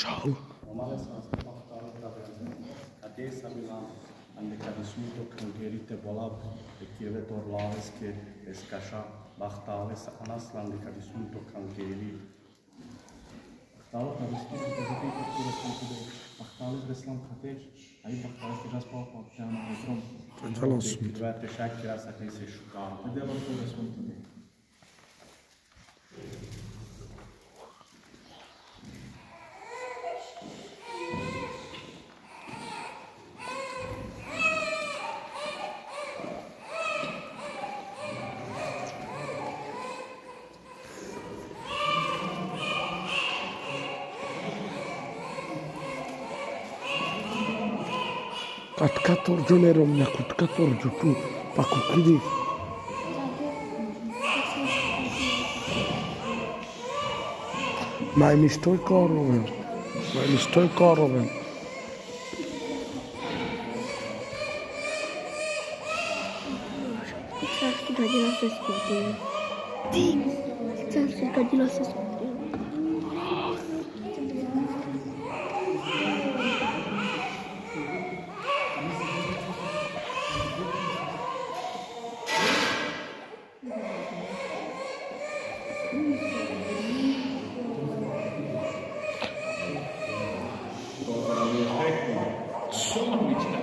Ciao. Adesea Milan, ande care sunt o călgherite bolav, echile dorlaves che escașa bahtales anaslan de care sunt o călgheri. Bahtalo care sunt o călgherite care sunt de bahtales reslam catej, ai bahtales de jaspal pe piana de drum. Înțeles sunt. Doate șachira să te se șuca. De la care sunt de. Κατ' νερό μια κουτκατόρτζο του πακουκρίδι. Μα εμείς το κόροβεν.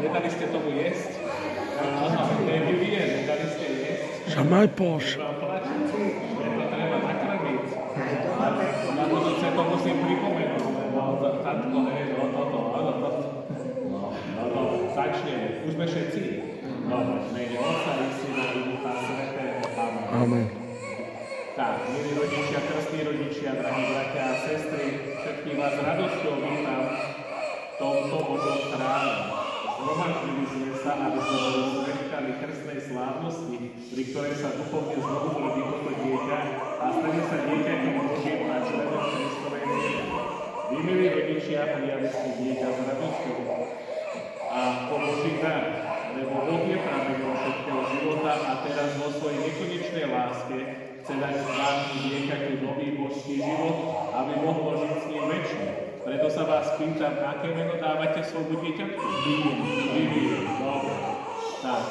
Nedali ste tomu jesť? Nedali ste jesť? Jamais poš. Preto treba nakrmiť. Na budúce to musím pripomenúť, lebo tatko, toto, začneme. Už sme všetci? Dobre, mene Otca i Syna i Ducha Svätého. Amen. Tak, milí rodičia, krstní rodičia, drahí bratia a sestry, všetkých vás radosťou vítam v tomto Božom chráme. Zhromaždili sme sa, aby sme boli svedkami krstnej slávnosti, pri ktorej sa duchovne znovu rodí toto dieťa a stane sa dieťaťom Božím a členom Kristovej viery. Vy, milí rodičia, prijali ste dieťa s radosťou a po Boží dar, lebo Boh je prameňom všetkého života a teraz vo svojej nekonečnej láske chce dať vám dieťaťu nový božský život, aby mohlo žiť s ním večne. Preto sa vás pýtam, aké meno dávate svojmu dieťatku? Vivian. Dobre. Tak.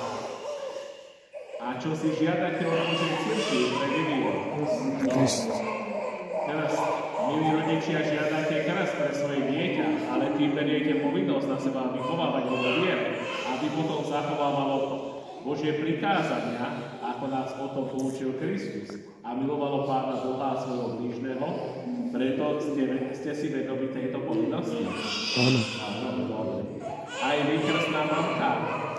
A čo si žiadate od Božej cirkvi pre Vivian? Teraz, milí rodičia, žiadate krst pre svoje dieťa, ale tým beriete povinnosť na seba vychovávať ho vo viere, aby potom zachovávalo Božie prikázania, ako nás o tom poučil Kristus, a milovalo Pána Boha a svojho blížneho. Preto ste si vedomi tejto povinnosti? Áno. Aj vy, krstná mamka,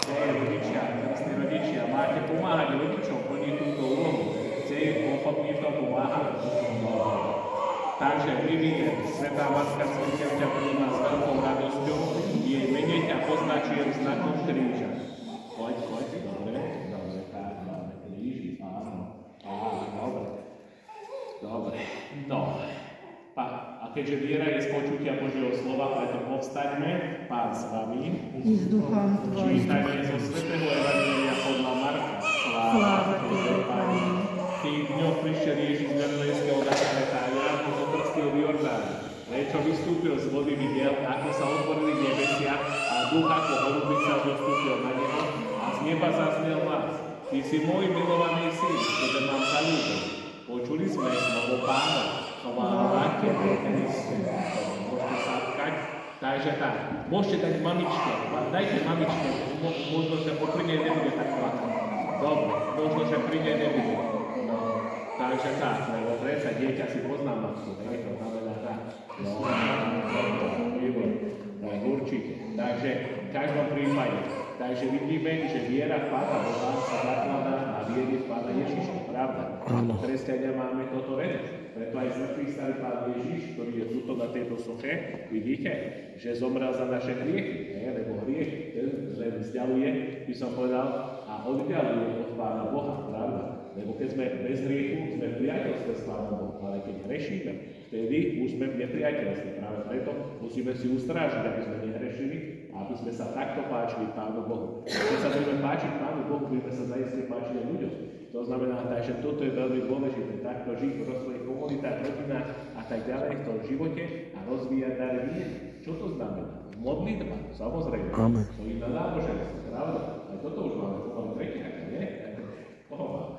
krstní rodičia, máte pomáhať rodičom plniť túto úlohu. Ste im ochotní v tom pomáhať? Takže Vivian, Svätá Matka Cirkev ťa prijíma s veľkou radosťou, jej mene ťa poznačujem znakom kríža. Poď, dobre, tak, máme kríži, áno, dobre. A keďže viera je z počutia Božieho slova, preto povstaňme, Pán s vami. I s duchom tvojim. Čítanie zo svätého Evanjelia podľa Marka. Sláva Tebe, Pane. V tých dňoch prišiel Ježiš z Galilejského Nazareta a Ján ho zokrstil v Jordáne. Prečo vystúpil z vody, videl, ako sa otvorili nebesia a duch ako holubica zostúpil na neho a z neba zaznel hlas: Ty si môj milovaný syn, ktorý mám zaľúbil. Počuli sme slovo Pána. Chvála Tebe, Kriste. Môžete sa tkať. Takže tak, môžete dať mamičke. Dajte mamičke. Možno, že pri nej nebude tak plakať. Dobre, možno, že pri nej nebude. Takže tak, lebo predsa dieťa si pozná matku. To znamená tak. Určite. Takže v každom prípade. Takže vidíme, že viera v Pána Boha sa zakladá na viere v Pána Ježiša. Pravda? Áno. Kresťania máme toto vedieť. Preto aj zmrtvý starý Pán Ježiš, ktorý je tuto na tejto soche, vidíte, že zomrel za naše hriechy. Lebo hriech ten vzdialuje, by som povedal, a oddialuje od Pána Boha. Pravda? Lebo keď sme bez hriechu, sme v priateľstve s Pánom Bohom. Ale keď hrešíme, vtedy už sme v nepriateľstve. Práve preto musíme si ustrážiť, aby sme nehrešili, aby sme sa takto páčili Pánu Bohu. Keď sa budeme páčiť Pánu Bohu, budeme sa zaiste páčiť ľuďom. To znamená, že toto je veľmi dôležité, takto žiť vo svojich komunitách, rodinách a tak ďalej v tom živote a rozvíjať dar viery. Čo to znamená? Modlitba, samozrejme. Amen. To iná náboženstvo, pravda? Aj toto už máme pomaly tretiačka, nie? Koho máme?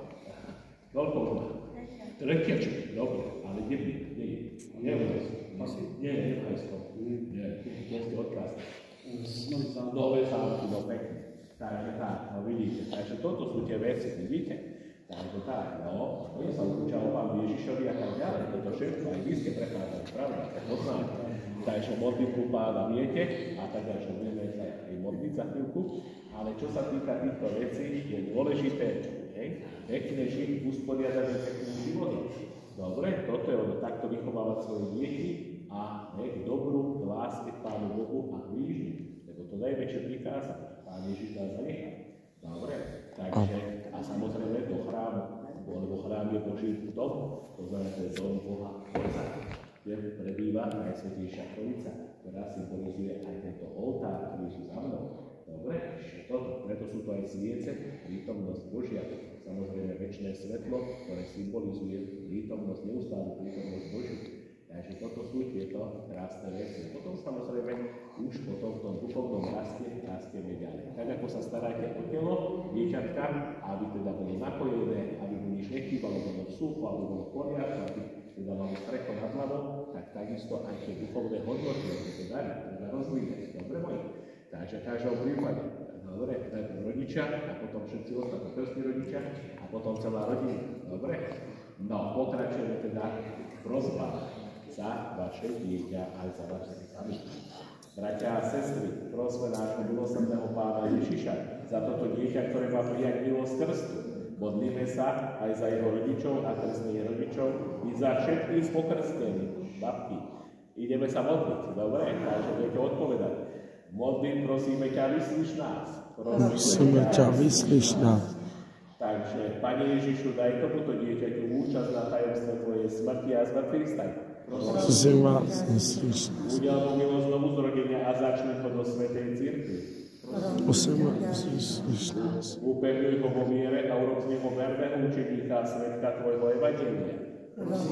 Koľko už máme? Tretiačka, dobre, ale kde je? Nie u nás. Nie, nie v Hajskom. Nie, kde ste odkázali? Nové zámky, no pekne. Takže tak, no vidíte. Takže toto sú tie veci, vidíte? Takže tak, no, oni sa učia o Pánu Ježišovi a tak ďalej. Toto všetko, aj vy ste prechádzali, pravda? Tak poznáte. Takže modlitbu Pána viete a tak ďalej, že budeme sa aj modliť za chvíľku. Ale čo sa týka týchto vecí, je dôležité, hej, pekne žiť, usporiadané pekným životom. Dobre, toto je ono, takto vychovávať svoje deti a k dobru, k láske k Pánu Bohu a k blížnym. Lebo to najväčšie prikázanie. Pán Ježiš nás zanechá. Dobre, takže a samozrejme do chrámu, lebo chrám je Boží dom, to znamená, to je dom Boha Otca, kde prebýva Najsvätejšia Trojica, ktorá symbolizuje aj tento oltár, ktorý sú za mnou. Dobre, ešte toto, preto sú to aj sviece, prítomnosť Božia, samozrejme večné svetlo, ktoré symbolizuje prítomnosť, neustálu prítomnosť Božiu. Takže toto sú tieto krásne veci. Potom samozrejme už potom v tom duchovnom rastieme ďalej. Tak ako sa staráte o telo, dieťatka, aby teda bolo napojené, aby mu nič nechýbalo, bolo v suchu, aby bolo v poriadku, aby teda malo strecho nad hlavou, tak takisto aj tie duchovné hodnoty, ako to dali, treba rozvíjať. Dobre moji? Takže každého prípade. Dobre, najprv rodičia, a potom všetci ostatní krstní rodičia, a potom celá rodina. Dobre? No, pokračujeme teda prosba za vaše dieťa aj za vaše sami. Bratia a sestry, prosme nášho milosrdného Pána Ježiša za toto dieťa, ktoré má prijať milosť krstu. Modlíme sa aj za jeho rodičov a krstných rodičov i za všetkých pokrstených babky. Ideme sa modliť, dobre? Takže budete odpovedať. Modlím, prosíme ťa, vyslíš nás. Prosíme ťa, vyslíš nás. Takže, Pane Ježišu, daj tomuto dieťaťu účasť na tajomstve Tvojej smrti a zmŕtvychvstania. Prosím vás, vyslíš nás. Udial mu milosť znovu zrodenia a začni ho do svätej cirkvi. Prosím vás, vyslíš nás. Upevňuj ho vo viere a urob z neho verného učeníka a svedka Tvojho evanjelia.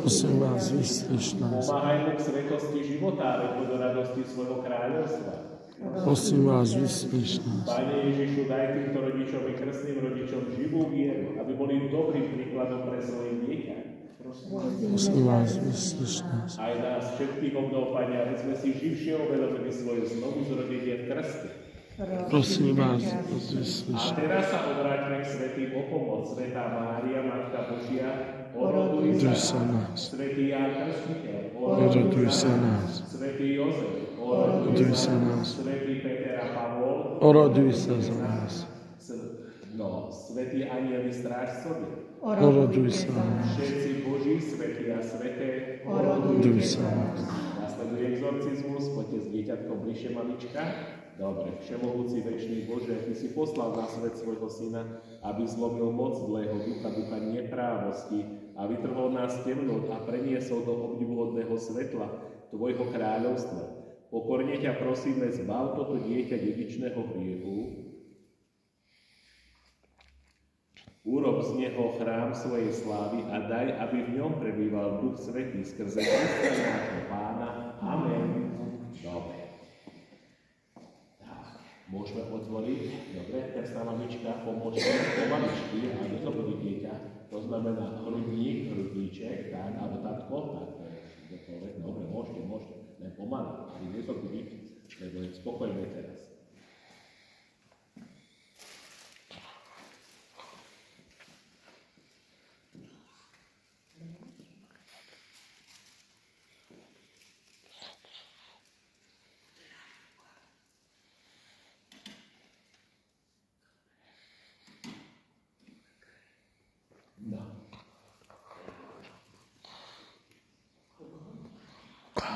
Prosím vás, vyslíš nás. Pomáhaj mu k svetosti života a veď do radosti svojho kráľovstva. Prosím vás, vyslíš nás. Pane Ježišu, daj týmto rodičom i krstným rodičom živú vieru, aby boli dobrým príkladom pre svoje dieťa. Prosím vás, vyslíš nás. Aj nás všetkých obnov, Pane, aby sme si živšie uvedomili svoje znovuzrodenie v krste. Prosím vás, vyslíš A nás. teraz sa obráťme k svätým o pomoc. Svätá Mária, Matka Božia, oroduj sa nás. Svätý Ján Krstiteľ, Oroduj sa nás. Svätý Jozef, Oroduj sa nás. Svätý Peter a Pavol, Oroduj sa za nás. Svätí anjeli strážcovi, Oroduj sa nás. všetci Boží, svätí a sväté, Oroduj sa nás. Nasleduje exorcizmus, poďte s dieťatkom bližšie, mamička. Dobre, všemohúci večný Bože, Ty si poslal na svet svojho syna, aby zlomil moc zlého ducha, ducha neprávosti a vytrhol nás temnot a preniesol do obdivuhodného svetla Tvojho kráľovstva. Pokorne ťa prosíme, zbav toto dieťa dedičného hriechu, urob z neho chrám svojej slávy a daj, aby v ňom prebýval Duch Svätý skrze Krista nášho Pána. Amen. Dobre. Môžeme otvoriť, dobre, krstná mamička, pomôžte po mamičky, a to bude dieťa, to znamená hrudník, hrudníček, tak, alebo tatko, tak, dobre, môžete, len pomaly, aby nezobili, lebo je spokojné teraz.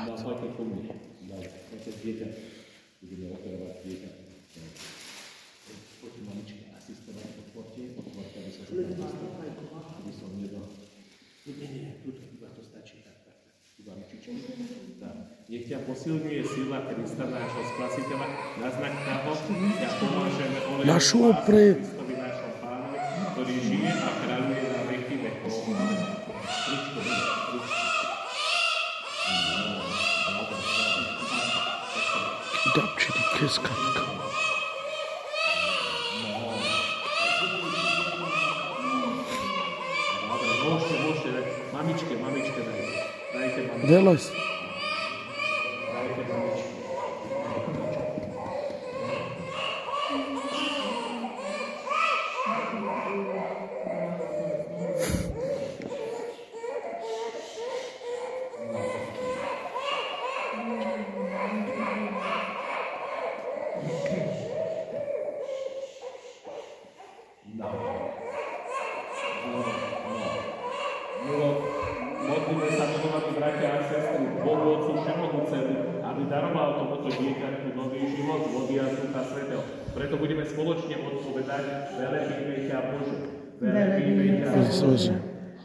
No, poďte ku mne. Poďte dieťa. Budeme operovať dieťa. Poďte mamička, asistovať, otvorte, aby som sa tam dostal. Aby som nedal. Nie, tu iba to stačí. Tak. Iba ručičky. Tak. Nech ťa posilňuje sila Krista, nášho Spasiteľa. Na znak toho ťa pomážeme olejom Kristovi, nášom Pánovi, ktorý žije a kráľuje na veky vekov. Ručko. Dabčili keskatka. Môžete, mamičke, dajte mamičke. Delaj si. Dajte mamičke. Modlíme sa, milovaní bratia a sestry, Bohu Otcu Všemohúcemu, aby daroval tomuto dieťaťu nový život z vody a Ducha Svätého. Preto budeme spoločne odpovedať: Velebíme ťa, Bože, velebíme ťa, Bože.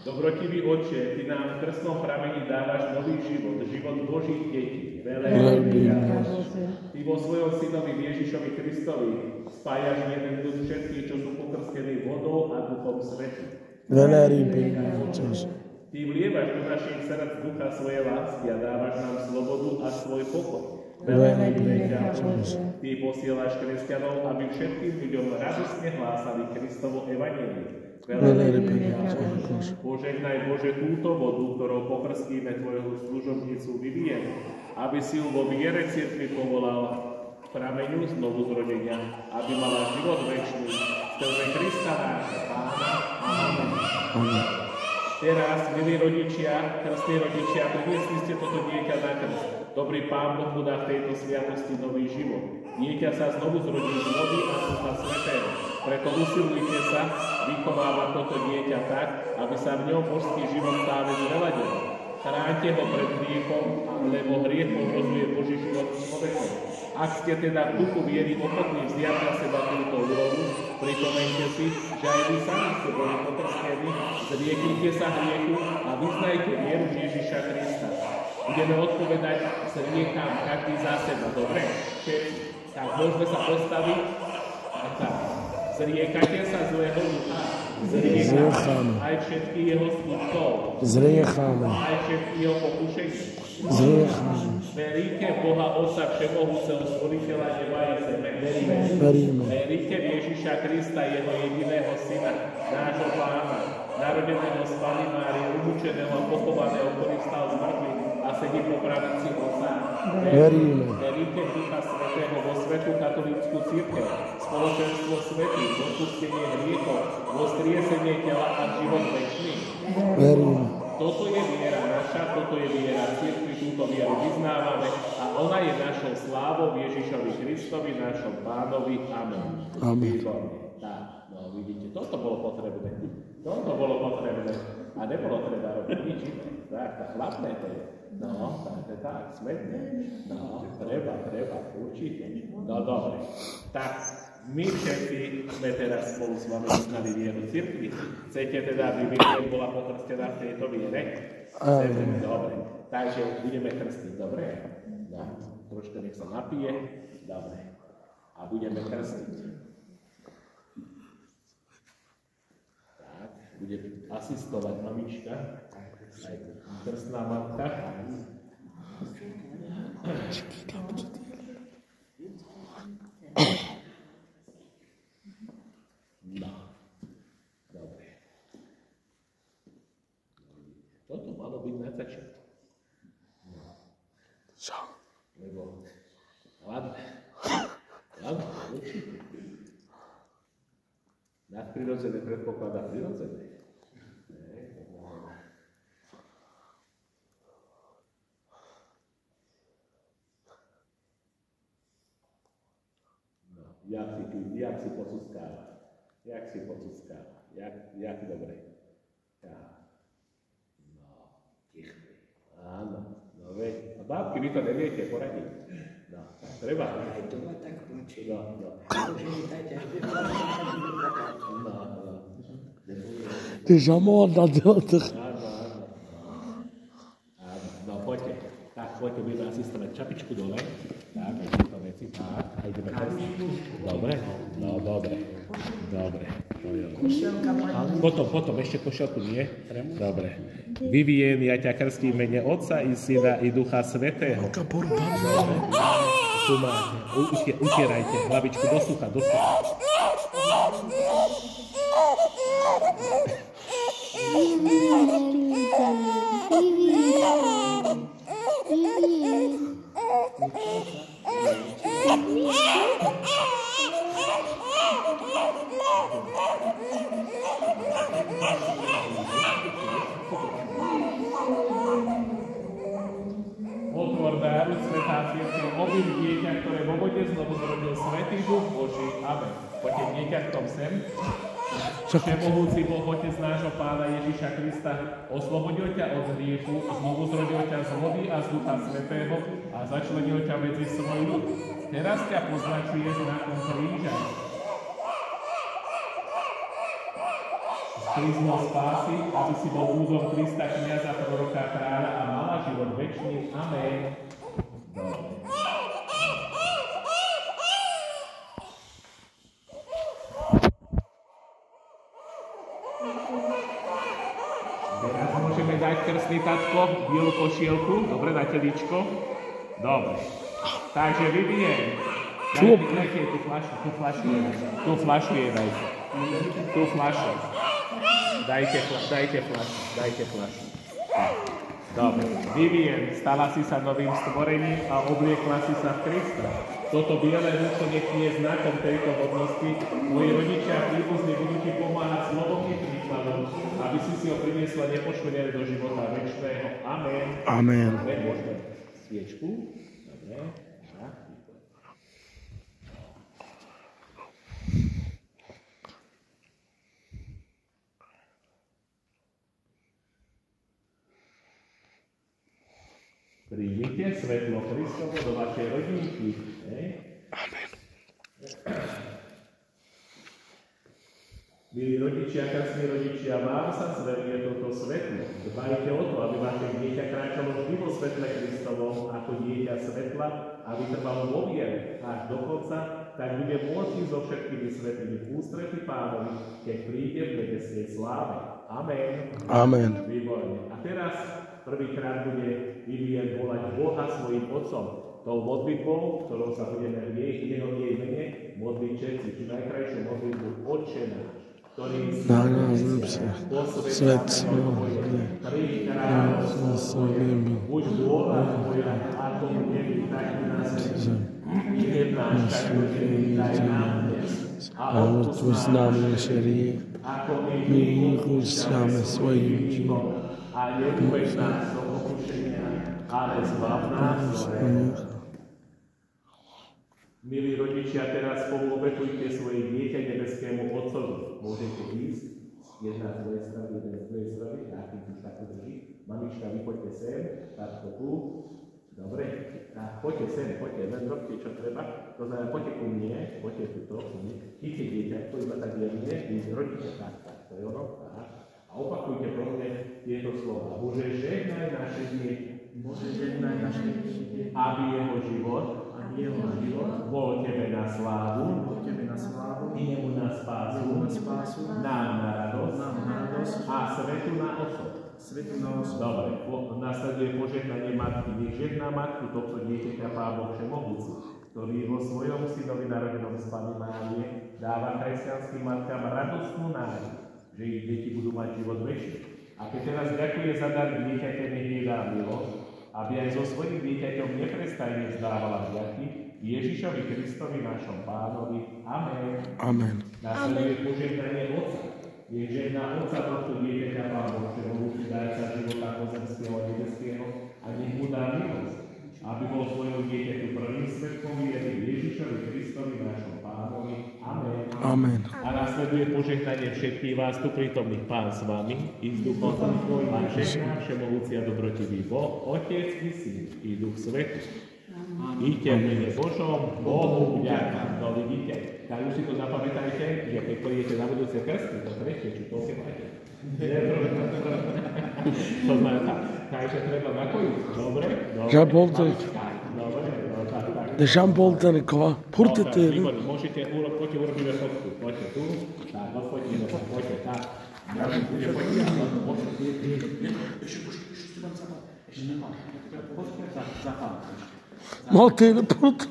Dobrotivý Otče, Ty nám v krstnom pramení dávaš nový život, život Božích detí. Velebíme ťa, Bože. Ty vo svojom synovi Ježišovi Kristovi spájaš jeden duch všetkých, čo sú pokrstení vodou a Duchom Svätým. Velebíme ťa, Bože. Ty vlievaš do našich srdc ducha svojej lásky a dávaš nám slobodu a svoj pokoj. Velebíme ťa, Bože. Ty posielaš kresťanov, aby všetkým ľuďom radostne hlásali Kristovo evanjelium. Velebíme ťa, Bože. Požehnaj, Bože, túto vodu, ktorou pokrstíme Tvojho služobnicu Vivienu, aby si ju vo viere cirkvi povolal k prameňu znovu zrodenia, aby mala život večný, skrze Krista nášho Pána. Amen. Teraz, milí rodičia, krstní rodičia, priniesli ste toto dieťa na krst. Dobrý Pán Boh mu dá v tejto sviatosti nový život. Dieťa sa znovu zrodí z vody a Ducha Svätého. Preto usilujte sa vychovávať toto dieťa tak, aby sa v ňom božský život stále zveladil. Chráňte ho pred hriechom, lebo hriech ohrozuje Boží život človekom. Ak ste teda v duchu viery ochotní vziať na seba túto úlohu, pripomeňte si, že aj vy sami ste boli pokrstení, zrieknite sa hriechu a vyznajte vieru Ježiša Krista. Budeme odpovedať s hriechom každý za seba, dobre? Tak môžeme sa postaviť a tak. Zriekajte sa zlého ducha. Zriecháme aj všetky jeho skutkov. Zriecháme aj všetky jeho pokušení. Zriecháme. Veríte v Boha Otca Všemohúceho, Stvoriteľa neba i zeme. Veríme. Veríte v Ježiša Krista, jeho jediného syna, nášho Pána, narodeného z Panny Márie, umúčeného a pochovaného, ktorý vstal z mŕtvych a sedí po pravici Otca. Veríme. Veríte v Ducha Svätého, vo Svätú katolícku cirkev, spoločenstvo svätých, odpustenie hriechov, vzkriesenie tela a život večný. Veríme. Toto je viera naša, toto je viera cirkvi, túto vieru vyznávame a ona je našou slávou Ježišovi Kristovi, našom Pánovi. Amen. Amen. Tak, no vidíte, toto bolo potrebné. Toto bolo potrebné. A nebolo treba robiť nič. Tak chlapné to je. No, tak, smetné. No, treba, určite. No, dobre. Tak, my všetci sme teraz spolu s vami vyznali vieru cirkvi. Chcete teda, aby Vivian bola pokrstená v tejto viere? Chcete? Dobre. Takže budeme krstiť, dobre? No, trošku nech sa napije. Dobre. A budeme krstiť. Tak, bude asistovať mamička. Aj krstná matka. No, dobre. Toto malo byť na začiatku. No. Čo? Lebo, ladne, určite. Nadprirodzené predpokladá prirodzené. Jak si pocúskáva. Jak dobre. Tak. No, ticho. Áno, no veď. A bábky, vy to neviete poradiť. No, treba. Aj to ma tak počí. No. Ty žamóda, Piotr. Áno. No, poďte. Tak, poďte, budeme asistovať čapičku dole. Tak, aj tieto veci. Tak, a ideme krstiť. Dobre? No, dobre. Potom, ešte košelku nie? Dobre. Vivien, ja ťa krstím v mene Otca i Syna i Ducha Svätého. Tu máte. Utierajte hlavičku do sucha, do sucha. Otvor dáru, svätá cirkev, objav dieťa, ktoré vo vode znovu zrodil Svätý Duch Boží. Amen. Poďte dieťa v tom sem. Všemohúci Boh, Otec nášho Pána Ježiša Krista, oslobodil ťa od hriechu, znovu zrodil ťa z vody a z Ducha Svätého a začlenil ťa medzi svoj ľud. Teraz ťa poznačuje znakom kríža. Skryzlo spásy, aby si bol úzom Krista, kniaza, proroka, kráľa a mala život večný. Amen. Dobre. Teraz môžeme dať krstný tatko, bielu košielku, dobre, na teličko. Dobre. Takže vybijem. Dajte tú fľašu, tú fľašu je dajte. Tú fľašu. Dajte fľašu. Dobre, Vivien, stala si sa novým stvorením a obliekla si sa v Krista. Toto biele rúcho nech je znakom tejto hodnosti. Moji rodičia a príbuzní budú ti pomáhať slovom i príkladom, aby si ho priniesla nepoškodené do života večného. Amen. Amen. Môžeme sviečku. Dobre. Príjmite svetlo Kristovo do vašej rodinky. Amen. Milí rodičia, krásni rodičia, vám sa zveruje toto svetlo. Dbajte o to, aby vaše dieťa kráčalo vždy vo svetle Kristovom ako dieťa svetla a vytrvalo vo viere až do konca, tak bude môcť so všetkými svetými v ústrety Pánovi, keď príde v nebeskej sláve. Amen. Amen. Výborne. A teraz prvýkrát bude Vivien volať Boha svojím otcom. Tou modlitbou, ktorou sa budeme v jej mene modliť všetci, či najkrajšiu modlitbu Otče náš, ktorý si svet svoj, buď vôľa tvoja, ako v nebi, tak i na zemi. Chlieb náš každodenný daj nám dnes a odpusť nám naše hriechy, ako my odpúšťame svojim činom. A neuved nás do pokušenia, ale zbav nás zlého. Milí rodičia, teraz spolu obetujte svoje dieťa nebeskému Otcovi. Môžete ísť, jedna z tvojej strany, jeden z tvojej strany, taký už takto drží. Mamička, vy poďte sem, takto tu. Dobre, tak poďte sem, poďte, len robte, čo treba. To znamená, poďte ku mne, poďte tuto, chyťte dieťa, to iba tak jemne, rodičia, tak, to je ono, tak. A opakujte pro mňa tieto slova. Bože, žehnaj naše dieťa. Bože, žehnaj naše dieťa. Aby jeho život bol Tebe na slávu, Jemu na spásu, nám na radosť a svetu na osob. Dobre, nasleduje požehnanie matky. Nech žehná matku tohto dieťaťa Pán Boh Všemohúci, ktorý vo svojom synovi narodenom z Panny Márie dáva kresťanským matkám radostnú nádej, že ich deti budú mať život večný. A keď teraz ďakuje za dar dieťaťa, nech jej dá milosť, aby aj so svojím dieťaťom neprestajne vzdávala vďaky Ježišovi Kristovi, našom Pánovi. Amen. Amen. Nasleduje požehnanie Otca. Nech žehná Otca tohto dieťaťa Pán Boh Všemohúci, dajca života pozemského a nebeského, a nech mu dá milosť, aby bol svojom dieťaťu prvým svedkom viery Ježišovi Kristovi, našom Pánovi. Amen. Amen. A nasleduje požehnanie všetkých vás tu prítomných. Pán s vami, i s duchom tvojim, a žehná Všemohúci a dobrotivý Boh, Otec i Syn, i Duch Svätý. Iďte v mene Božom, Bohu vďaka. No vidíte, tak už si to zapamätajte, že keď pôjdete na budúce krsty, to tretie, či toľké máte. To znamená tak. Takže treba nakojiť. Dobre? Môžete poďte urobíme fotku. Poďte tu. Tak, odfoťme sa. Poďte tak. Ešte vám zapáľ. Poďte zapáľ. Mal teille puto.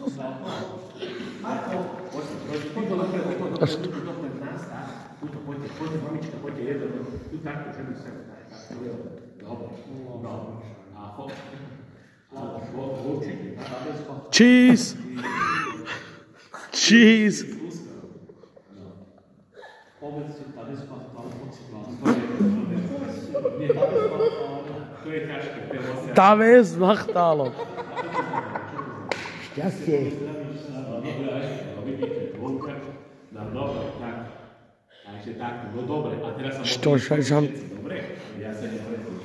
Cheese. Cheese. Ta vez machtalo. Šťastie. No dobre, tak. Takže tak, no dobre. A teraz sa Što šajžan? Dobre, ja sa neprejdem.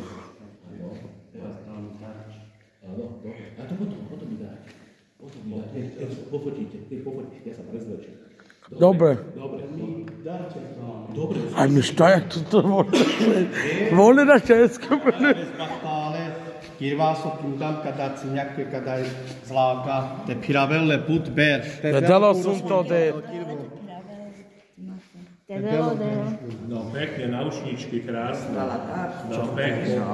A to potom mi dáte. Pofotíte, ja sa prezlečím. Dobre. Dobre. A mi šta jak to vole na českom. Kirvásokým tam, kada ciňakke, kada zláka, te piravelle put ber. Dalo som to de. No pekne, naušničky krásne. No pekne.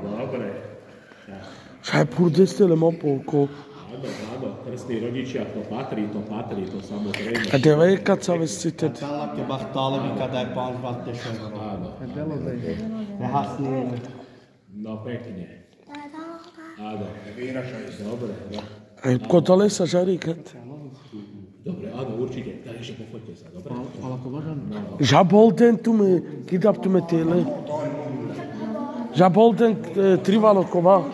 Dobre. Šaj purdeste le mopolko. Áno, krstní rodičia, to patrí, to samozrejme. A de vejka sa vesite. Tällakin vastaalle, kada ei paan vatteseen. Áno, Ne hasniin. no pekne. Áno, dobre. Aj kotale sa žaríkat. Dobre, áno, určite. Tak ešte pochoďte sa, dobre? Žabolten tu me, kidap tu me tele. Žabolten trivalo kova.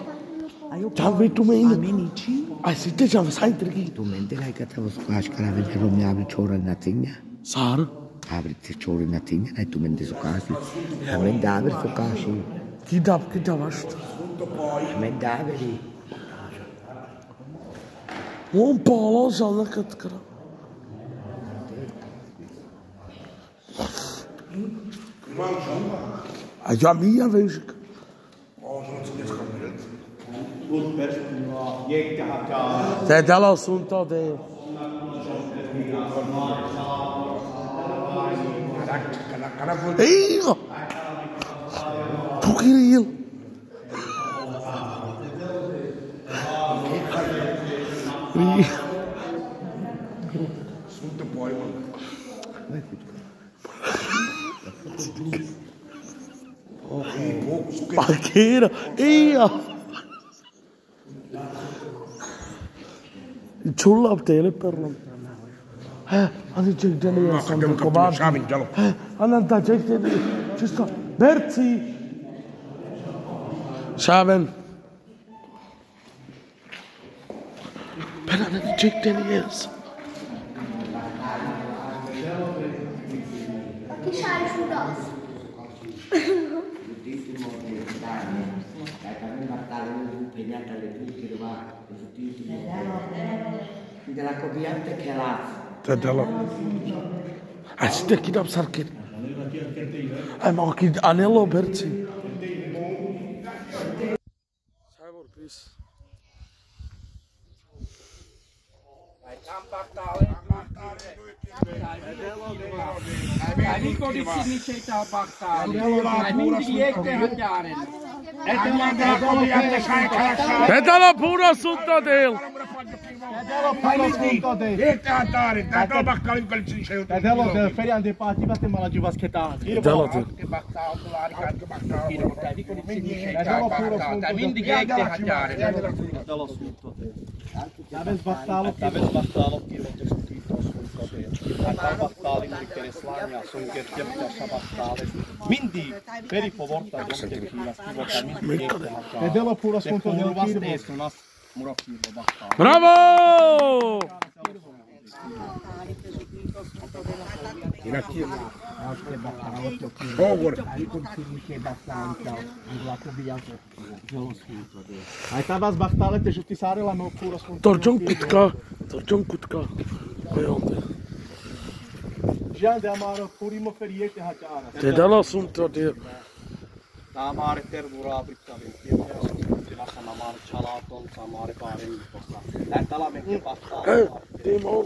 Tam vei tu me ine. Ai sitte jam sai trigi. Tu mente lai kata vos kaskala vedero mi apri chora na tigna. Sar. Apri te chora na tigna, ai tu mente so kasi. Amen daver so kasi. Kidap ashta. Amen daveri. On polo žalna katkara. A ja mia vežik. Te dalo sun to de. Ej! Tukiril. Parkeira. Ia. Chulla ab tele perlam. Ani check dene ja sam kobab. Ananta check dene. Čisto. Berci. Shaven. Penana check dene yes. Che sai sudas? Della copiante che la Tadala. Asite kidap sarket. Ai ma kid anelo berci. Savor please. Pedala pura sutta del. Tällä on ferian paati vatemalla juvasketaan. Pedala te. Täves vastaalo kirjoitus kiitos koteen. Tätä vastaali liikkeelle slania sunket tässä vastaale. Minti peri povorta jonkin kiinasta minti. Tällä puras kunto del vasteesunas murokkiivo vastaalo. Bravo! Ai tavas vastaale te justi saarella me puras kunto. Torjon kutka. Kojonte. Jean de amaro purimo feriete hatara. Te dala sunta del. Taamare tervura brittavin. Tilassa namare chalaton taamare parin posta. Tällä menkin vastaan. Te mol.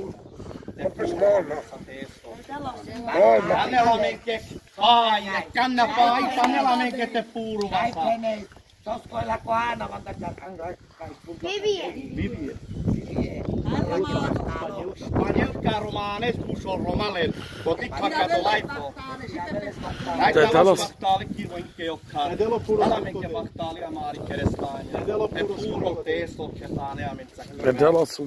Kannella menkin. Ai, kanna pai, kannella menkin te puuru vastaan. Toskoilla ko aina vanta Vivian. Vivian. romanes, puso romalen, kotikakato laitto. Tätä alas. Vahtaali kivoinkeokkaan, alamenke vahtaali amaari kerestaan, ja puurol teestokketaan ja mitsä. Tätä alas.